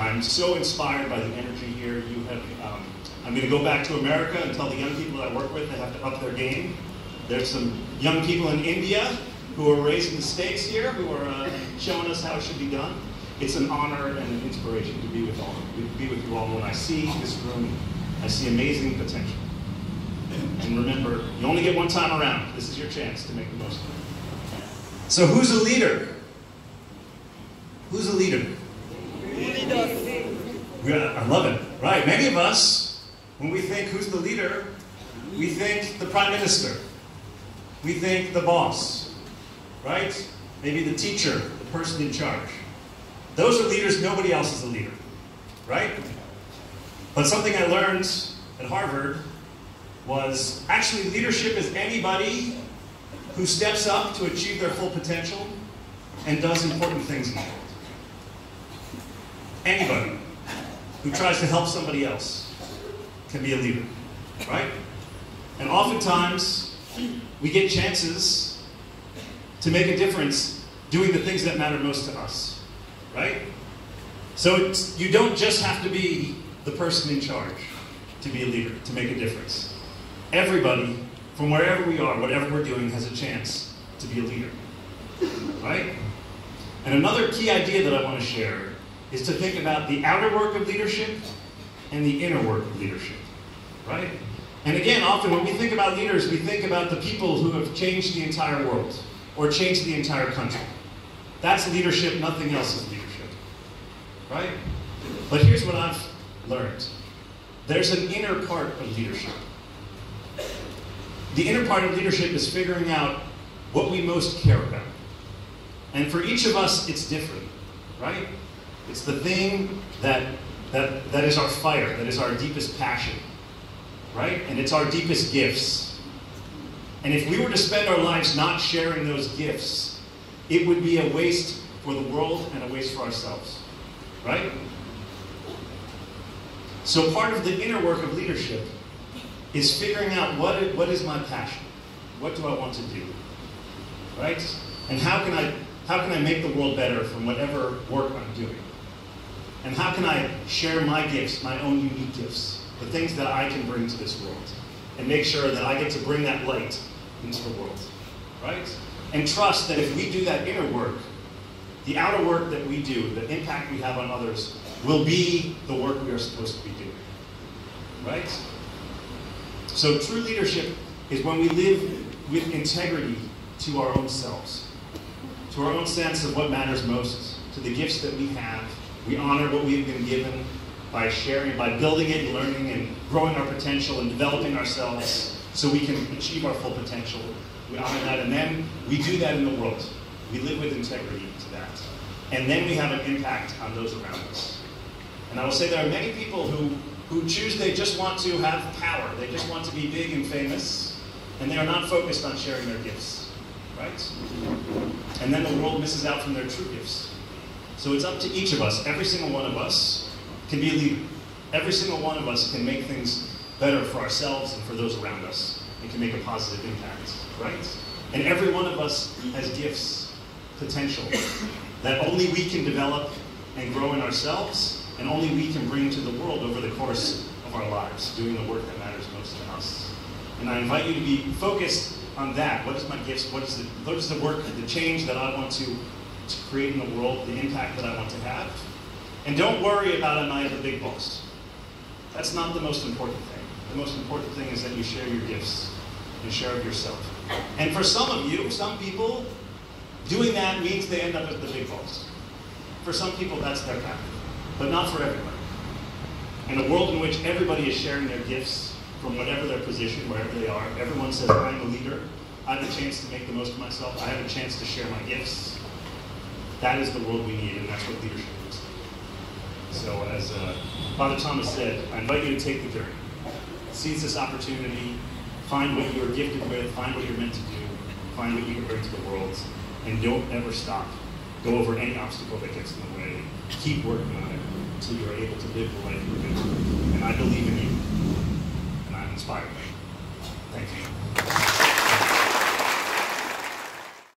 I'm so inspired by the energy here. I'm going to go back to America and tell the young people that I work with they have to up their game. There's some young people in India who are raising the stakes here, who are showing us how it should be done. It's an honor and an inspiration to be with you all. When I see this room, I see amazing potential. And remember, you only get one time around. This is your chance to make the most of it. So who's a leader? Who's a leader? I love it. Right, many of us, when we think who's the leader, we think the prime minister. We think the boss, right? Maybe the teacher, the person in charge. Those are leaders, nobody else is a leader, right? But something I learned at Harvard was actually leadership is anybody who steps up to achieve their full potential and does important things in the world. Anybody who tries to help somebody else can be a leader, right? And oftentimes, we get chances to make a difference doing the things that matter most to us, right? So you don't just have to be the person in charge to be a leader, to make a difference. Everybody, from wherever we are, whatever we're doing, has a chance to be a leader, right? And another key idea that I want to share is to think about the outer work of leadership and the inner work of leadership, right? And again, often when we think about leaders, we think about the people who have changed the entire world or changed the entire country. That's leadership, nothing else is leadership, right? But here's what I've learned. There's an inner part of leadership. The inner part of leadership is figuring out what we most care about. And for each of us, it's different, right? It's the thing that is our fire, that is our deepest passion, right? And it's our deepest gifts. And if we were to spend our lives not sharing those gifts, it would be a waste for the world and a waste for ourselves, right? So part of the inner work of leadership is figuring out what is my passion? What do I want to do, right? And how can I make the world better from whatever work I'm doing? And how can I share my gifts, my own unique gifts, the things that I can bring to this world, and make sure that I get to bring that light into the world, right? And trust that if we do that inner work, the outer work that we do, the impact we have on others, will be the work we are supposed to be doing, right? So true leadership is when we live with integrity to our own selves, to our own sense of what matters most, to the gifts that we have. We honor what we've been given by sharing, by building it and learning and growing our potential and developing ourselves so we can achieve our full potential. We honor that, and then we do that in the world. We live with integrity to that. And then we have an impact on those around us. And I will say there are many people who choose they just want to have power. They just want to be big and famous, and they are not focused on sharing their gifts, right? And then the world misses out from their true gifts. So it's up to each of us. Every single one of us can be a leader. Every single one of us can make things better for ourselves and for those around us, and can make a positive impact, right? And every one of us has gifts, potential, that only we can develop and grow in ourselves, and only we can bring to the world over the course of our lives, doing the work that matters most to us. And I invite you to be focused on that. What is my gifts? What is the work, the change that I want to create in the world, the impact that I want to have? And don't worry about, am I the big boss? That's not the most important thing. The most important thing is that you share your gifts and share of yourself. And for some of you, some people, doing that means they end up as the big boss. For some people, that's their path, but not for everyone. In a world in which everybody is sharing their gifts from whatever their position, wherever they are, everyone says, I'm a leader, I have a chance to make the most of myself, I have a chance to share my gifts. That is the world we need, and that's what leadership is. So as Father Thomas said, I invite you to take the journey. Seize this opportunity, find what you are gifted with, find what you're meant to do, find what you can bring to the world, and don't ever stop. Go over any obstacle that gets in the way. Keep working on it until you're able to live the life you're meant to. And I believe in you, and I'm inspired by you. Thank you.